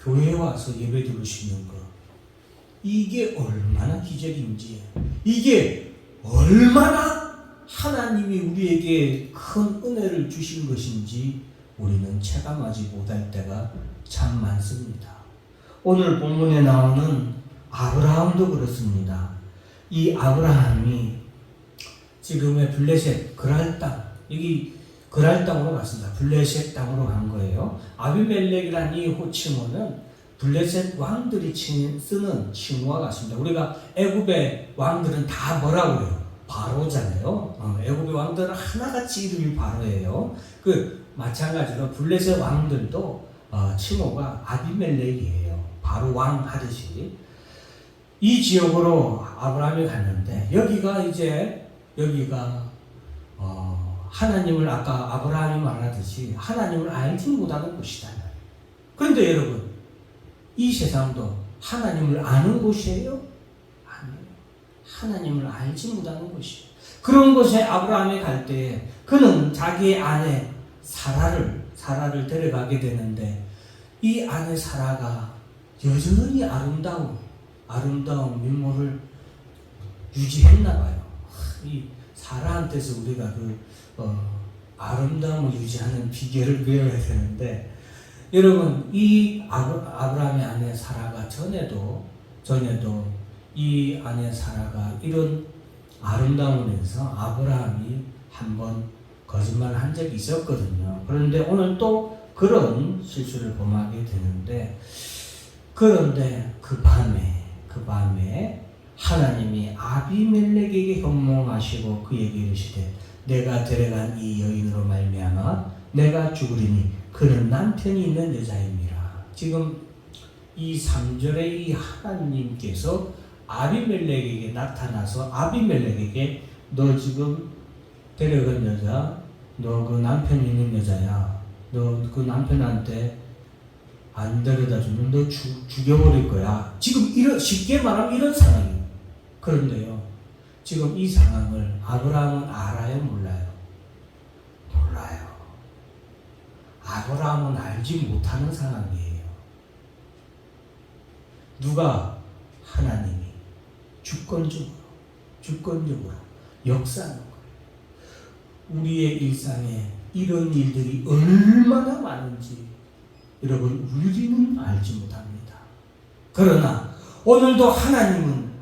교회에 와서 예배 드릴 수 있는 것, 이게 얼마나 기적인지, 이게 얼마나 하나님이 우리에게 큰 은혜를 주신 것인지 우리는 체감하지 못할 때가 참 많습니다. 오늘 본문에 나오는 아브라함도 그렇습니다. 이 아브라함이 지금의 블레셋 그랄 땅, 여기 그랄 땅으로 갔습니다. 블레셋 땅으로 간 거예요. 아비멜렉이라는 이 호칭어는 블레셋 왕들이 쓰는 칭호와 같습니다. 우리가 애굽의 왕들은 다 뭐라고 그래요? 바로잖아요. 애굽의 왕들은 하나같이 이름이 바로예요. 마찬가지로 블레셋 왕들도 칭호가 아비멜렉이에요. 바로 왕 하듯이. 이 지역으로 아브라함이 갔는데 여기가 하나님을 아까 아브라함이 말하듯이 하나님을 알지 못하는 곳이다. 그런데 여러분, 이 세상도 하나님을 아는 곳이에요? 아니에요. 하나님을 알지 못하는 곳이에요. 그런 곳에 아브라함이 갈 때 그는 자기의 아내 사라를 데려가게 되는데, 이 아내 사라가 여전히 아름다운 미모를 유지했나 봐요. 이 사라한테서 우리가 아름다움을 유지하는 비결을 배워야 되는데, 여러분, 이 아브라함의 아내 사라가 전에도 이 아내 사라가 이런 아름다움을 해서 아브라함이 한번 거짓말을 한 적이 있었거든요. 그런데 오늘 또 그런 실수를 범하게 되는데, 그런데 그 밤에 하나님이 아비멜렉에게 현몽하시고 그에게 이르시되 내가 데려간 이 여인으로 말미암아 내가 죽으리니 그는 남편이 있는 여자입니다. 지금 이 3절에 이 하나님께서 아비멜렉에게 나타나서 아비멜렉에게 너 지금 데려간 여자, 너 그 남편 있는 여자야. 너 그 남편한테 안 데려다 주면 너 죽여버릴 거야. 지금 쉽게 말하면 이런 상황이에요. 그런데요, 지금 이 상황을 아브라함은 알아요, 몰라요? 몰라요. 아브라함은 알지 못하는 상황이에요. 누가? 하나님이 주권적으로 역사하는 거예요. 우리의 일상에 이런 일들이 얼마나 많은지 여러분, 우리는 알지 못합니다. 그러나 오늘도 하나님은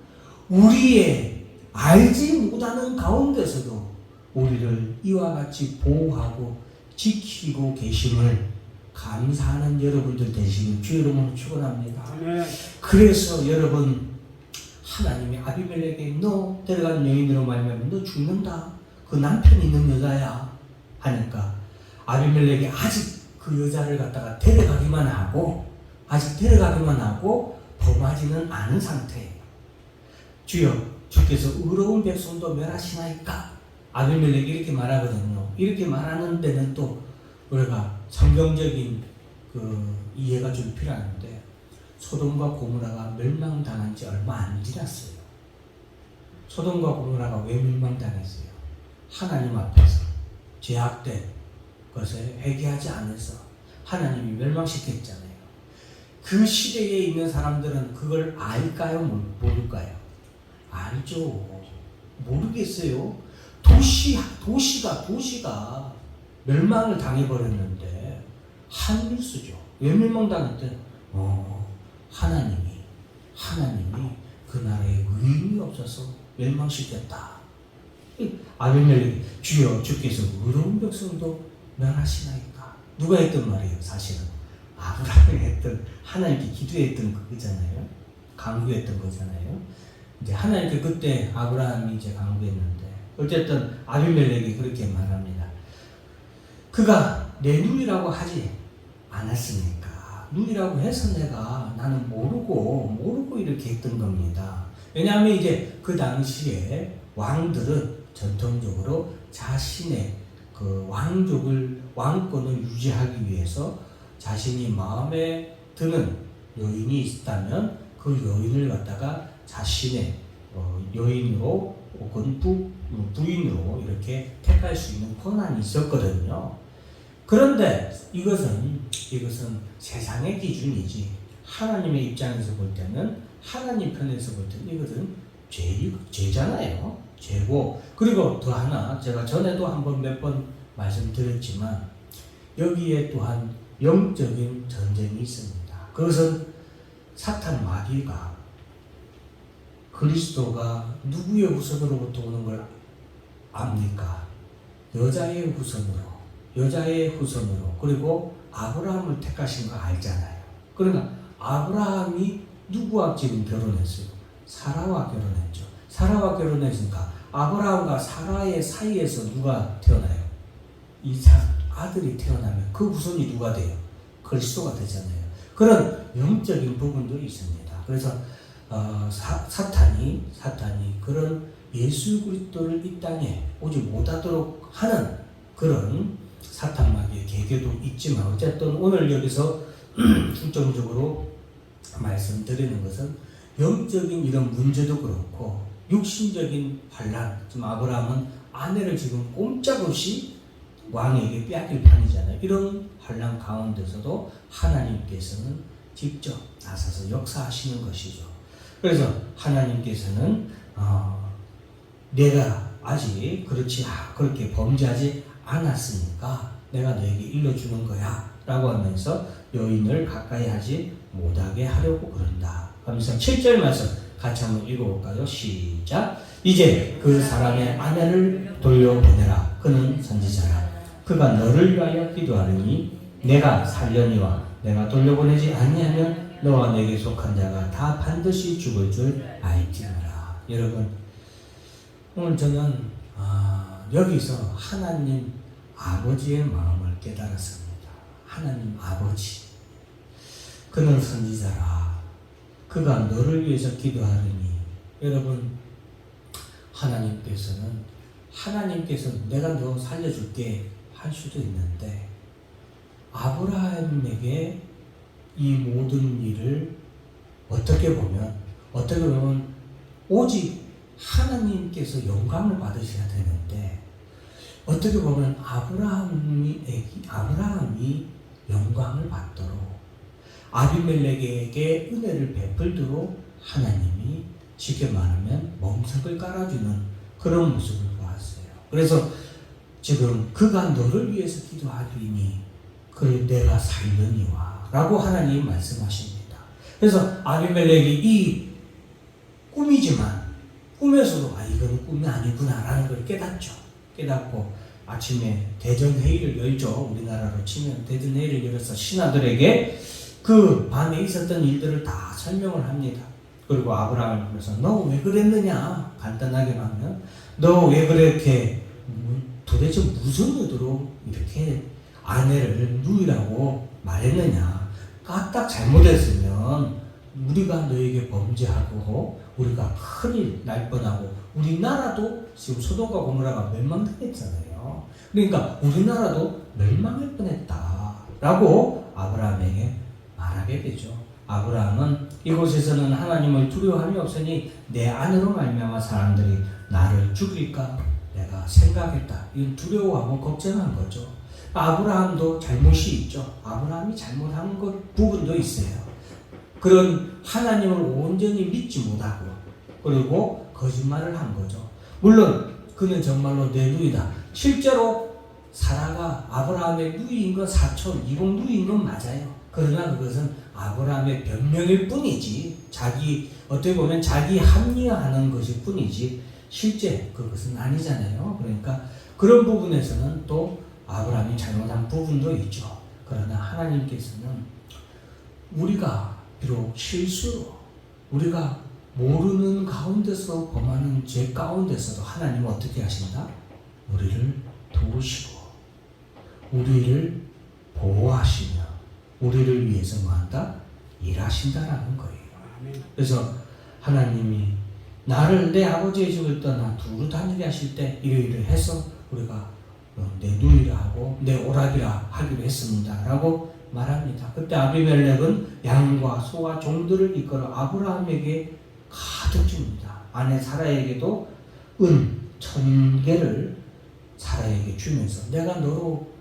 우리의 알지 못하는 가운데서도 우리를 이와 같이 보호하고 지키고 계심을 감사하는 여러분들 되시길 주 이름으로 축원합니다. 그래서 여러분, 하나님이 아비멜렉에게 너 데려간 여인으로 말하면 너 죽는다. 그 남편 있는 여자야 하니까 아비멜렉이 아직 그 여자를 갖다가 데려가기만 하고 범하지는 않은 상태예요. 주여, 주께서 의로운 백성도 멸하시나이까? 아비멜렉이 이렇게 말하거든요. 이렇게 말하는 데는 또 우리가 성경적인 이해가 좀 필요한데, 소돔과 고모라가 멸망당한 지 얼마 안 지났어요. 소돔과 고모라가 왜 멸망당했어요? 하나님 앞에서 죄악된 것에 회개하지 않아서 하나님이 멸망시켰잖아요. 그 시대에 있는 사람들은 그걸 알까요? 모를까요? 알죠. 모르겠어요. 도시가 멸망을 당해버렸는데 한뉴스죠. 왜 멸망당했대? 하나님이 그 나라에 의인이 없어서 멸망시켰다. 아비멜렉이 주여, 주께서 의로운 백성도 멸하시나이까? 누가 했던 말이에요? 사실은 아브라함이 했던, 하나님께 기도했던 그거잖아요. 강구했던 거잖아요. 이제 하나님께 그때 아브라함이 이제 강구했는데, 어쨌든 아비멜렉이 그렇게 말합니다. 그가 내 눈이라고 하지 않았으니까, 눈이라고 해서 나는 모르고 이렇게 했던 겁니다. 왜냐하면 이제 그 당시에 왕들은 전통적으로 자신의 그 왕권을 유지하기 위해서 자신이 마음에 드는 여인이 있다면 그 여인을 갖다가 자신의 여인으로 혹은 부인으로 이렇게 택할 수 있는 권한이 있었거든요. 그런데 이것은 세상의 기준이지 하나님의 입장에서 볼 때는, 하나님 편에서 볼 때는 이것은 죄잖아요. 죄고, 그리고 더 하나, 제가 전에도 몇 번 말씀드렸지만 여기에 또한 영적인 전쟁이 있습니다. 그것은 사탄 마귀가 그리스도가 누구의 후손으로부터 오는 걸 압니까? 여자의 후손으로, 그리고 아브라함을 택하신 거 알잖아요. 그러나 아브라함이 누구와 지금 결혼했어요? 사라와 결혼했죠. 사라와 결혼했으니까 아브라함과 사라의 사이에서 누가 태어나요? 아들이 태어나면 그 후손이 누가 돼요? 그리스도가 되잖아요. 그런 영적인 부분도 있습니다. 그래서 사탄이 그런 예수 그리스도를 이 땅에 오지 못하도록 하는 그런 사탄 마귀의 계계도 있지만, 어쨌든 오늘 여기서 중점적으로 말씀드리는 것은 영적인 이런 문제도 그렇고 육신적인 반란, 지금 아브라함은 아내를 지금 꼼짝없이 왕에게 빼앗길 판이잖아요. 이런 반란 가운데서도 하나님께서는 직접 나서서 역사하시는 것이죠. 그래서 하나님께서는 내가 아직 그렇게 범죄하지 않았으니까 내가 너에게 일러주는 거야 라고 하면서 여인을 가까이 하지 못하게 하려고 그런다 하면서 7절 말씀 같이 한번 읽어볼까요? 시작. 이제 그 사람의 아내를 돌려보내라. 그는 선지자라. 그가 너를 위하여 기도하느니 내가 살려니와 내가 돌려보내지 아니하면 너와 내게 속한 자가 다 반드시 죽을 줄 알지니라. 여러분, 오늘 저는 여기서 하나님 아버지의 마음을 깨달았습니다. 하나님 아버지, 그는 선지자라. 그가 너를 위해서 기도하느니. 여러분, 하나님께서는 내가 너 살려줄게 할 수도 있는데, 아브라함에게 이 모든 일을 어떻게 보면 오직 하나님께서 영광을 받으셔야 되는데, 어떻게 보면 아브라함이 영광을 받도록, 아비멜렉에게 은혜를 베풀도록 하나님이 쉽게 말하면 멍석을 깔아주는 그런 모습을 보았어요. 그래서 지금 그가 너를 위해서 기도하리니 그를 내가 살려니와 라고 하나님이 말씀하십니다. 그래서 아비멜렉이 이 꿈이지만 꿈에서도 이건 꿈이 아니구나 라는 걸 깨닫고 아침에 대전회의를 열죠. 우리나라로 치면 대전회의를 열어서 신하들에게 그 밤에 있었던 일들을 다 설명을 합니다. 그리고 아브라함을 불러서 너 왜 그랬느냐, 간단하게 하면 너 왜 그렇게 도대체 무슨 의도로 이렇게 아내를 누이라고 말했느냐, 까딱 잘못했으면 우리가 너에게 범죄하고 우리가 큰일 날 뻔하고 우리나라도 지금 소돔과 고모라가 멸망당했잖아요. 그러니까 우리나라도 멸망할 뻔했다 라고 아브라함에게 말하게 되죠. 아브라함은 이곳에서는 하나님을 두려워함이 없으니 내 안으로 말미암아 사람들이 나를 죽일까 내가 생각했다. 이건 두려워하고 걱정한 거죠. 아브라함도 잘못이 있죠. 아브라함이 잘못한 부분도 있어요. 그런 하나님을 온전히 믿지 못하고 그리고 거짓말을 한 거죠. 물론 그는 정말로 내 누이다. 실제로 사라가 아브라함의 누이인 건 사촌, 이공 누이인 건 맞아요. 그러나 그것은 아브라함의 변명일 뿐이지, 어떻게 보면 자기 합리화하는 것일 뿐이지 실제 그것은 아니잖아요. 그러니까 그런 부분에서는 또 아브라함이 잘못한 부분도 있죠. 그러나 하나님께서는 우리가 비록 실수로 우리가 모르는 가운데서 범하는 죄 가운데서도 하나님은 어떻게 하신다? 우리를 도우시고 우리를 보호하시며 우리를 위해서 뭐한다? 일하신다라는 거예요. 그래서 하나님이 나를 내 아버지의 집을 떠나 두루 다니게 하실 때 이러이러 해서 우리가 내 누이라 하고 내 오라비라 하기로 했습니다 라고 말합니다. 그때 아비멜렉은 양과 소와 종들을 이끌어 아브라함에게 가득 줍니다. 아내 사라에게도 은 1000개를 사라에게 주면서 내가 너로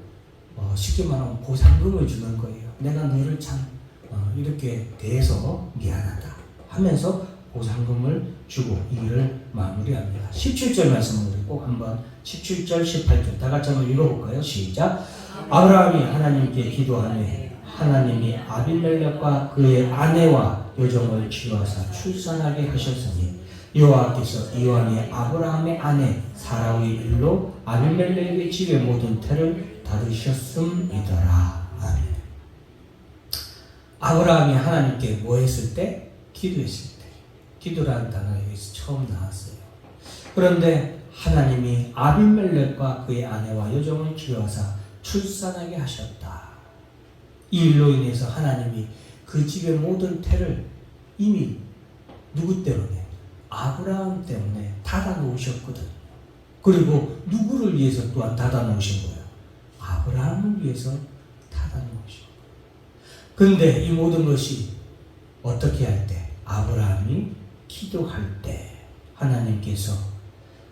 쉽게 말하면 보상금을 주는 거예요. 내가 너를 참 이렇게 대해서 미안하다 하면서 보상금을 주고 일을 마무리합니다. 17절 말씀을 우리 꼭 한번 17절 18절 다 같이 한번 읽어볼까요? 시작. 아브라함이 하나님께 기도하며 하나님이 아비멜렉과 그의 아내와 여종을 치료하사 출산하게 하셨으니 여호와께서 이왕에 아브라함의 아내 사라의 일로 아비멜렉의 집의 모든 태를 닫으셨음이더라. 아멘. 아브라함이 하나님께 뭐 했을 때? 기도했을 때. 기도라는 단어가 여기서 처음 나왔어요. 그런데 하나님이 아비멜렉과 그의 아내와 여종을 치료하사 출산하게 하셨다. 이 일로 인해서 하나님이 그 집의 모든 태를 이미 누구 때문에? 아브라함 때문에 닫아 놓으셨거든요. 그리고 누구를 위해서 또한 닫아 놓으신 거예요? 아브라함을 위해서 닫아 놓으신 거예요. 그런데 이 모든 것이 어떻게 할 때? 아브라함이 기도할 때 하나님께서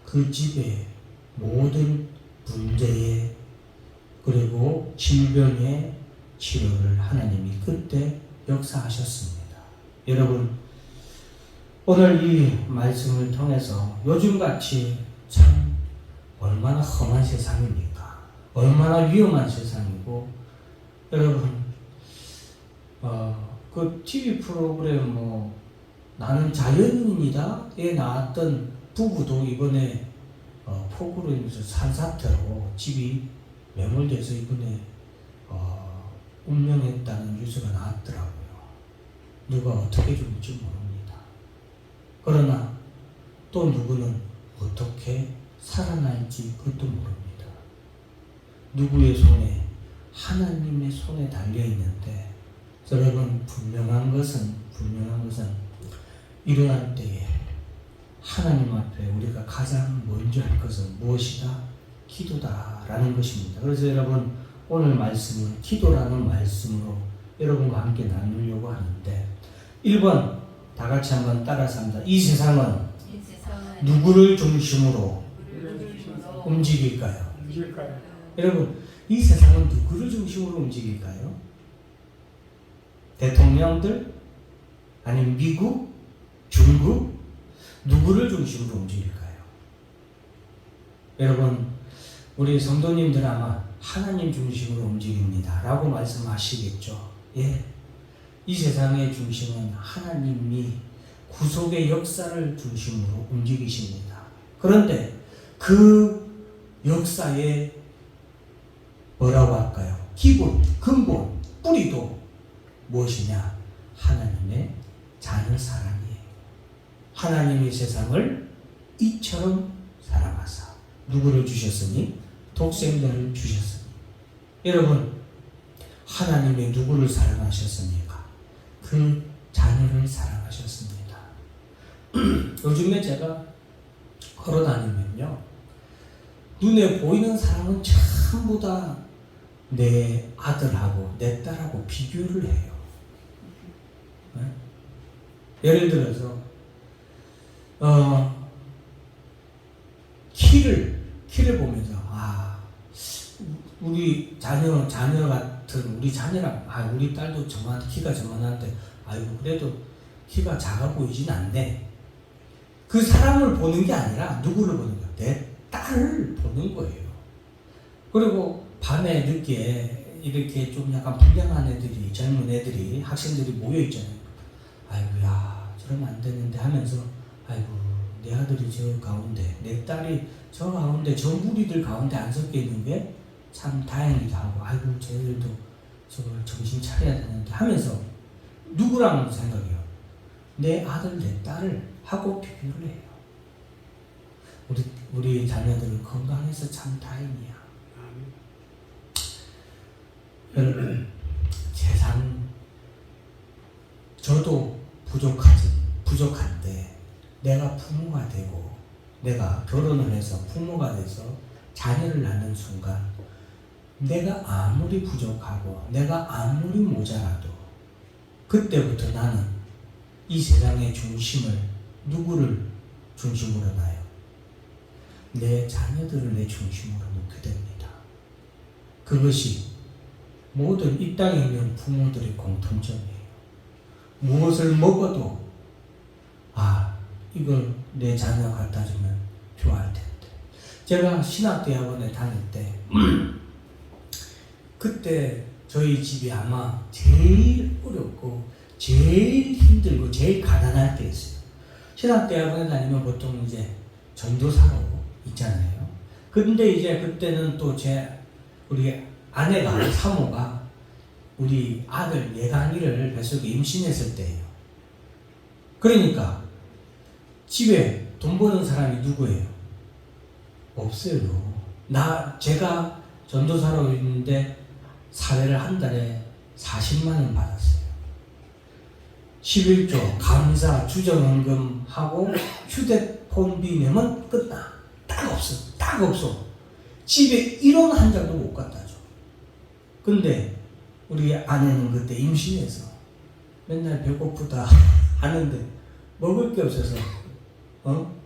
그 집의 모든 문제에 그리고 질병의 치료를 하나님이 그때 역사하셨습니다. 여러분, 오늘 이 말씀을 통해서 요즘같이 참 얼마나 험한 세상입니까? 얼마나 위험한 세상이고, 여러분, 그 TV 프로그램 나는 자연인이다에 나왔던 부부도 이번에 폭우로 인해서 산사태로 집이 매몰돼서 이번에 운명했다는 뉴스가 나왔더라고요. 누가 어떻게 죽을지 모릅니다. 그러나 또 누구는 어떻게 살아날지 그것도 모릅니다. 누구의 손에? 하나님의 손에 달려있는데, 여러분, 분명한 것은 일어날 때에 하나님 앞에 우리가 가장 먼저 할 것은 무엇이다? 기도다라는 것입니다. 그래서 여러분, 오늘 말씀은 기도라는 말씀으로 여러분과 함께 나누려고 하는데, 1번 다 같이 한번 따라서 합니다. 이 세상은 누구를 중심으로 움직일까요? 여러분, 이 세상은 누구를 중심으로 움직일까요? 대통령들? 아니면 미국? 중국? 누구를 중심으로 움직일까요? 여러분, 우리 성도님들 아마 하나님 중심으로 움직입니다 라고 말씀하시겠죠. 예, 이 세상의 중심은 하나님이 구속의 역사를 중심으로 움직이십니다. 그런데 그 역사의 뭐라고 할까요? 기본, 근본, 뿌리도 무엇이냐? 하나님의 자녀 사랑이에요. 하나님이 세상을 이처럼 사랑하사 누구를 주셨으니? 독생자를 주셨으니. 여러분, 하나님이 누구를 사랑하셨습니까? 그 자녀를 사랑하셨습니다. 요즘에 제가 걸어다니면요, 눈에 보이는 사람은 전부 다 내 아들하고 내 딸하고 비교를 해요. 네? 예를 들어서 키를 보면서 우리 자녀 같은 우리 자녀랑 우리 딸도 키가 저만한데 아이고 그래도 키가 작아 보이진 않네. 그 사람을 보는 게 아니라 누구를 보는 거야? 내 딸을 보는 거예요. 그리고 밤에 늦게 이렇게 좀 약간 불량한 애들이, 젊은 애들이, 학생들이 모여 있잖아요. 아이고야 저러면 안 되는데 하면서 아이고 내 아들이 저 가운데, 내 딸이 저 가운데, 저 무리들 가운데 안 섞여 있는 게 참 다행이다 하고, 아이고 쟤들도 저걸 정신 차려야 되는데 하면서 누구랑 생각해요? 내 아들, 내 딸을 하고 비교를 해요. 우리 자녀들은 건강해서 참 다행이야. 여러분, 세상 저도 부족한데 내가 부모가 되고 내가 결혼을 해서 부모가 돼서 자녀를 낳는 순간 내가 아무리 부족하고 내가 아무리 모자라도 그때부터 나는 이 세상의 중심을 누구를 중심으로 놔요? 내 자녀들을 내 중심으로 놓게 됩니다. 그것이 모든 이 땅에 있는 부모들의 공통점이에요. 무엇을 먹어도 이걸 내 자녀 갖다 주면 좋아할 텐데. 제가 신학대학원에 다닐 때 그때 저희 집이 아마 제일 어렵고 제일 힘들고 제일 가난할 때였어요. 신학대학원에 다니면 보통 이제 전도사로 있잖아요. 근데 이제 그때는 또 우리 아내가 사모가 우리 아들 예강이를 뱃속에 임신했을 때예요. 그러니까 집에 돈 버는 사람이 누구예요? 없어요. 제가 전도사로 있는데 사회를 한 달에 40만 원 받았어요. 11조 감사 주정헌금 하고 휴대폰비 내면 끝나. 딱 없어. 집에 1원 한 장도 못 갖다 줘. 근데 우리 아내는 그때 임신해서 맨날 배고프다 하는데 먹을 게 없어서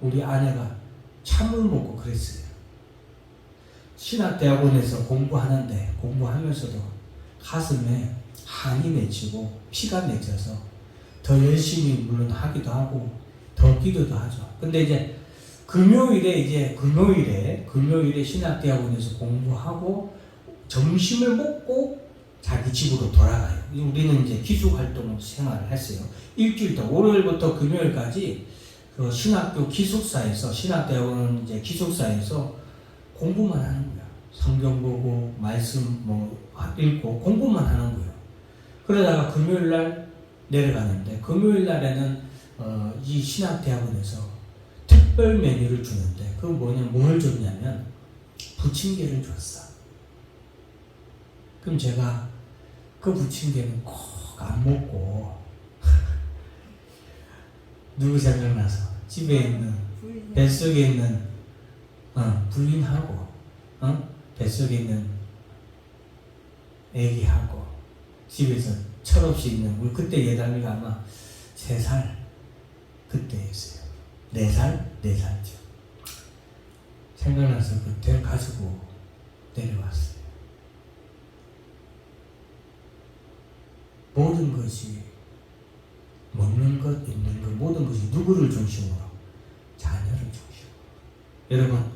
우리 아내가 참을 먹고 그랬어요. 신학대학원에서 공부하면서도 가슴에 한이 맺히고 피가 맺혀서 더 열심히 물론 하기도 하고 더 기도도 하죠. 근데 이제 금요일에 신학대학원에서 공부하고 점심을 먹고 자기 집으로 돌아가요. 우리는 이제 기숙활동 생활을 했어요. 일주일 동안 월요일부터 금요일까지 그 신학교 기숙사에서 신학대학원 이제 기숙사에서 공부만 하는 거야. 성경 보고 말씀 읽고 공부만 하는 거예요. 그러다가 금요일 날 내려가는데 금요일 날에는 이 신학대학원에서 특별 메뉴를 주는데 그 뭘 줬냐면 부침개를 줬어. 그럼 제가 그 부침개는 꼭 안 먹고 누구 생각나서 집에 있는 뱃속에 있는 부인하고 뱃속에 있는 애기하고 집에서 철없이 있는 우리 그때 예담이가 아마 3살 그때였어요. 4살죠. 생각나서 그때 가지고 내려왔어요. 모든 것이 먹는 것, 입는 것, 모든 것이 누구를 중심으로? 자녀를 중심으로. 여러분,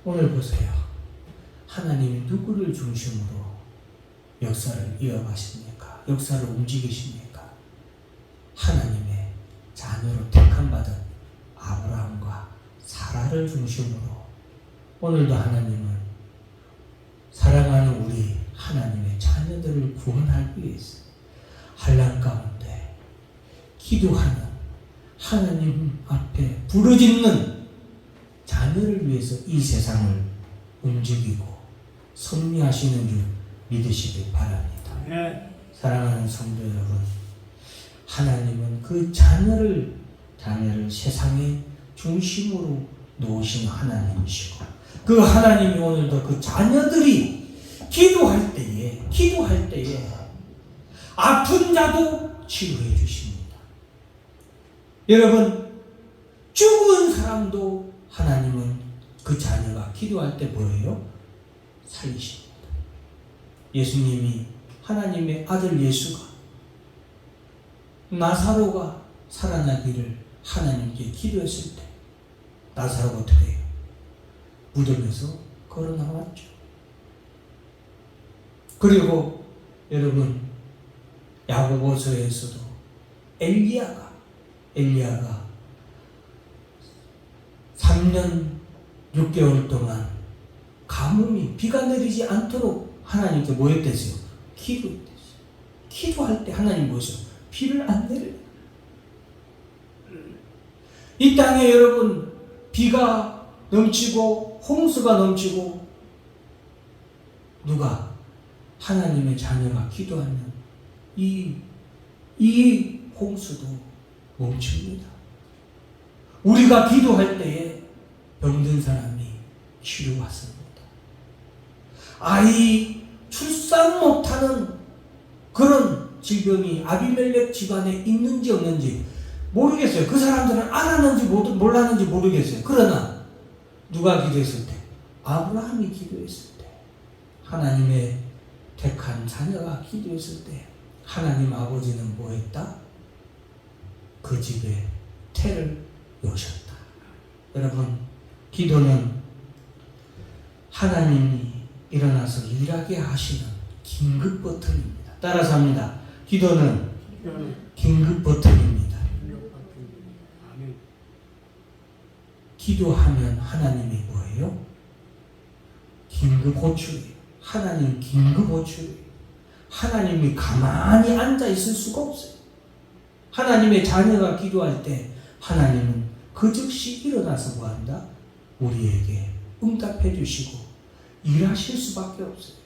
오늘 보세요. 하나님이 누구를 중심으로 역사를 이어가십니까? 역사를 움직이십니까? 하나님의 자녀로 택함받은 아브라함과 사라를 중심으로 오늘도 하나님은 사랑하는 우리 하나님의 자녀들을 구원하기 위해서 환난 가운데 기도하는 하나님 앞에 부르짖는 자녀를 위해서 이 세상을 움직이고 섭리하시는 줄 믿으시기 바랍니다. 네. 사랑하는 성도 여러분, 하나님은 그 자녀를 세상의 중심으로 놓으신 하나님이시고 그 하나님이 오늘도 그 자녀들이 기도할 때에 아픈 자도 치료해 주십니다. 여러분, 죽은 사람도 하나님은 그 자녀가 기도할 때 뭐예요? 살리십니다. 예수님이 하나님의 아들 예수가 나사로가 살아나기를 하나님께 기도했을 때 나사로가 어떻게 해요? 무덤에서 걸어 나왔죠. 그리고 여러분, 야고보서에서도 엘리야가 3년 6개월 동안 가뭄이 비가 내리지 않도록 하나님께 뭐 했댔어요? 기도했댔어요. 기도할 때 하나님 뭐였어요? 비를 안 내려요. 이 땅에 여러분 비가 넘치고 홍수가 넘치고 누가 하나님의 자녀가 기도하면 이 홍수도 멈춥니다. 우리가 기도할 때에 병든 사람이 치료받습니다. 아이 출산 못하는 그런 질병이 아비멜렉 집안에 있는지 없는지 모르겠어요. 그 사람들은 알았는지 몰랐는지 모르겠어요. 그러나 누가 기도했을 때? 아브라함이 기도했을 때, 하나님의 택한 자녀가 기도했을 때 하나님 아버지는 뭐 했다? 그 집에 태를 여셨다. 여러분, 기도는 하나님이 일어나서 일하게 하시는 긴급 버튼입니다. 따라서 합니다. 기도는 긴급 버튼입니다. 기도하면 하나님이 뭐예요? 긴급 호출이에요. 하나님 긴급 호출이에요. 하나님이 가만히 앉아 있을 수가 없어요. 하나님의 자녀가 기도할 때 하나님은 그 즉시 일어나서 뭐한다? 우리에게 응답해 주시고 일하실 수밖에 없어요.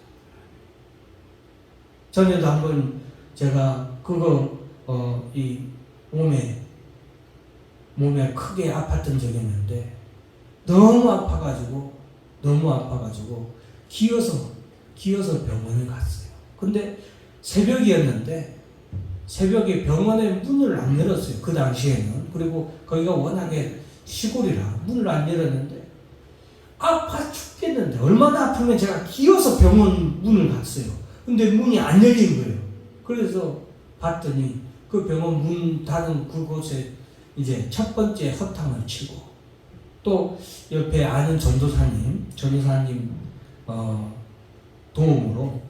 전에도 한번 제가 그거 이 몸에 크게 아팠던 적이 있는데 너무 아파가지고 기어서 병원을 갔어요. 근데 새벽이었는데 새벽에 병원에 문을 안 열었어요. 그 당시에는. 그리고 거기가 워낙에 시골이라 문을 안 열었는데 아파 죽겠는데 얼마나 아프면 제가 기어서 병원 문을 갔어요. 근데 문이 안 열린 거예요. 그래서 봤더니 그 병원 문 닫은 그곳에 이제 첫 번째 허탕을 치고 또 옆에 아는 전도사님 도움으로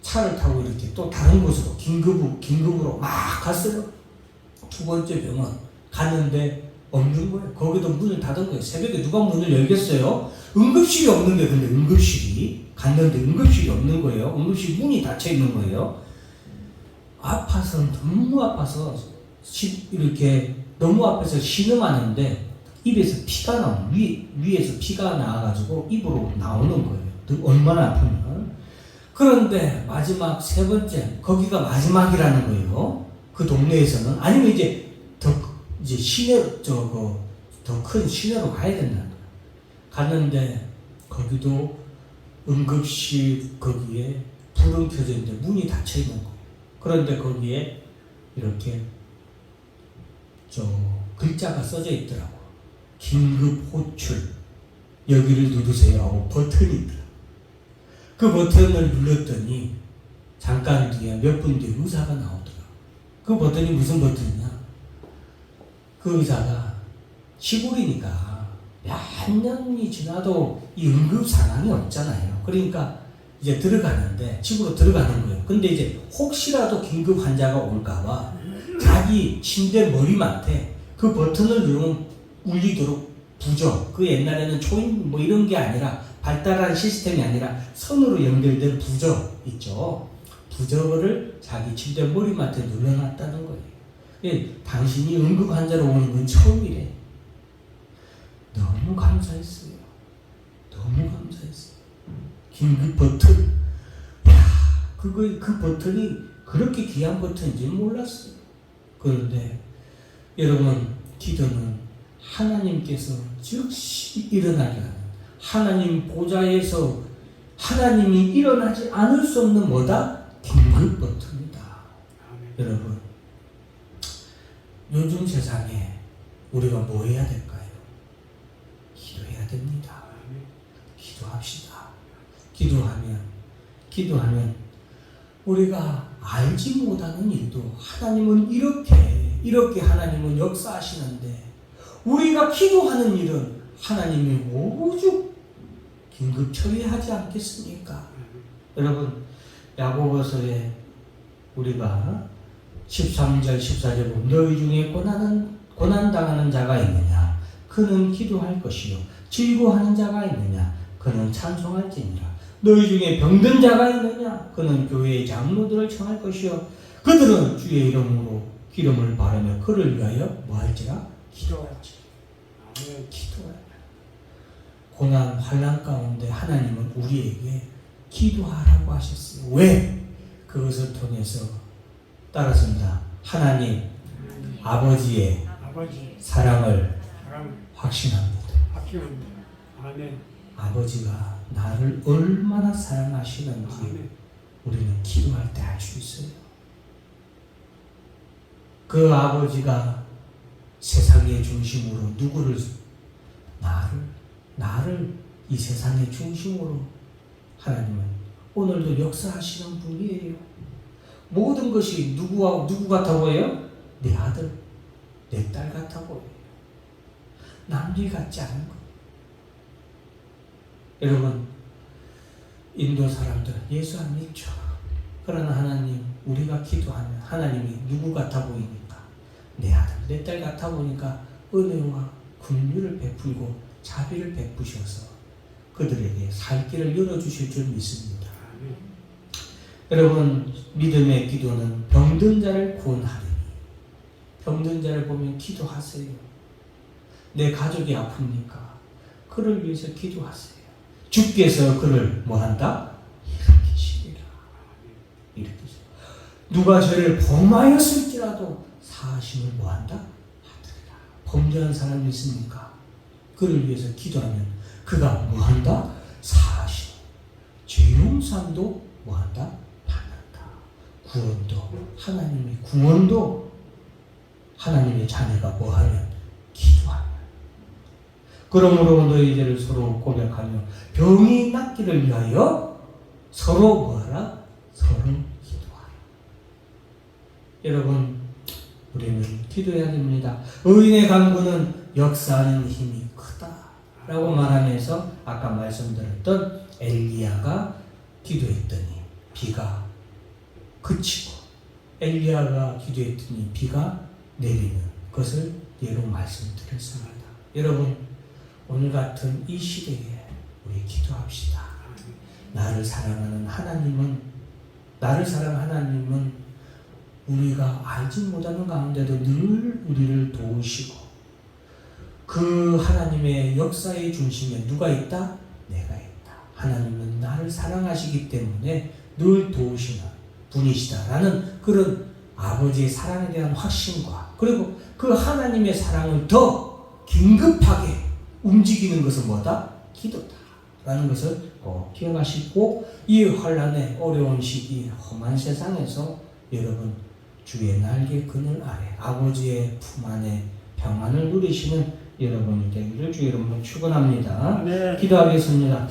차를 타고 이렇게 또 다른 곳으로 긴급으로 막 갔어요. 두 번째 병원 갔는데 없는 거예요. 거기도 문을 닫은 거예요. 새벽에 누가 문을 열겠어요? 응급실이 없는 거예요. 근데 응급실이 갔는데 응급실이 없는 거예요. 응급실 문이 닫혀 있는 거예요. 너무 아파서 이렇게 너무 앞에서 신음하는데 입에서 피가 위에서 피가 나와가지고 입으로 나오는 거예요. 얼마나 아프면. 그런데 마지막 세 번째 거기가 마지막이라는 거예요. 그 동네에서는. 아니면 이제 더 큰 시내로 가야 된다는 거예요. 갔는데 거기도 응급실 거기에 불은 켜져 있는데 문이 닫혀 있는 거예요. 그런데 거기에 이렇게 글자가 써져 있더라고. 긴급 호출 여기를 누르세요 하고 버튼이 있더라고. 그 버튼을 눌렀더니 잠깐 뒤에 몇 분 뒤에 의사가 나오더라고. 그 버튼이 무슨 버튼이냐? 그 의사가 시골이니까 몇 년이 지나도 이 응급 상황이 없잖아요. 그러니까 이제 집으로 들어가는 거예요. 근데 이제 혹시라도 긴급 환자가 올까봐 자기 침대 머리맡에 그 버튼을 누르면 울리도록 부적, 그 옛날에는 초인 이런 게 아니라 발달한 시스템이 아니라 선으로 연결된 부적 있죠. 부적을 자기 침대 머리맡에 눌러놨다는 거예요. 당신이 응급 환자로 오는 건 처음이래. 너무 감사했어요. 긴급 버튼. 그 버튼이 그렇게 귀한 버튼인지 몰랐어요. 그런데 여러분, 기도는 하나님께서 즉시 일어나게 하는 하나님 보좌에서 하나님이 일어나지 않을 수 없는 뭐다? 긴급 버튼이다. 여러분, 요즘 세상에 우리가 뭐 해야 될까요? 기도해야 됩니다. 기도합시다. 기도하면 우리가 알지 못하는 일도 하나님은 이렇게 하나님은 역사하시는데 우리가 기도하는 일은 하나님이 오죽 긴급 처리하지 않겠습니까? 여러분, 야고보서에 우리가 13절 14절 보면 너희 중에 고난당하는 자가 있느냐? 그는 기도할 것이요 즐거워하는 자가 있느냐? 그는 찬송할지니라. 너희 중에 병든 자가 있느냐? 그는 교회의 장로들을 청할 것이요 그들은 주의 이름으로 기름을 바르며 그를 위하여 뭐할지라? 기도할지라. 기도해라. 고난 환난 가운데 하나님은 우리에게 기도하라고 하셨어요. 왜? 그것을 통해서 따랐습니다. 하나님 아버지의 사랑을 확신합니다. 아버지가 나를 얼마나 사랑하시는지 우리는 기도할 때 알 수 있어요. 그 아버지가 세상의 중심으로 나를 이 세상의 중심으로 하나님은 오늘도 역사하시는 분이에요. 모든 것이 누구 같아 보여요? 내 아들. 내 딸 같아 보여요. 남들 같지 않은 거. 여러분, 인도 사람들 예수 안 믿죠. 그러나 하나님, 우리가 기도하면 하나님이 누구 같아 보이니까? 내 아들, 내 딸 같아 보니까 은혜와 긍휼을 베풀고 자비를 베푸셔서 그들에게 살 길을 열어주실 줄 믿습니다. 여러분, 믿음의 기도는 병든 자를 구원하리니. 병든 자를 보면 기도하세요. 내 가족이 아픕니까? 그를 위해서 기도하세요. 주께서 그를 뭐한다? 일으키시리라. 일으키시리라. 누가 저를 범하였을지라도 사하심을 뭐한다? 하리라. 범죄한 사람이 있습니까? 그를 위해서 기도하면 그가 뭐한다? 사하심. 죄 용서도 뭐한다? 받는다. 구원도, 하나님의 구원도 하나님의 자녀가 뭐하면? 기도하면. 그러므로 너희들을 서로 고백하며 병이 낫기를 위하여 서로 뭐하라? 서로 기도하라. 여러분, 우리는 기도해야 됩니다. 의인의 간구는 역사하는 힘이 크다 라고 말하면서 아까 말씀드렸던 엘리야가 기도했더니 비가 그치고 엘리야가 기도했더니 비가 내리는 것을 예로 말씀드렸습니다. 여러분, 오늘 같은 이 시대에 우리 기도합시다. 나를 사랑하는 하나님은 우리가 알지 못하는 가운데도 늘 우리를 도우시고 그 하나님의 역사의 중심에 누가 있다? 내가 있다. 하나님은 나를 사랑하시기 때문에 늘 도우시는 분이시다라는 그런 아버지의 사랑에 대한 확신과 그리고 그 하나님의 사랑을 더 긴급하게 움직이는 것은 뭐다? 기도다 라는 것을 꼭 기억하시고 이 환난의 어려운 시기 험한 세상에서 여러분 주의 날개 그늘 아래 아버지의 품 안에 평안을 누리시는 여러분이 되기를 주 이름으로 축원합니다. 네. 기도하겠습니다.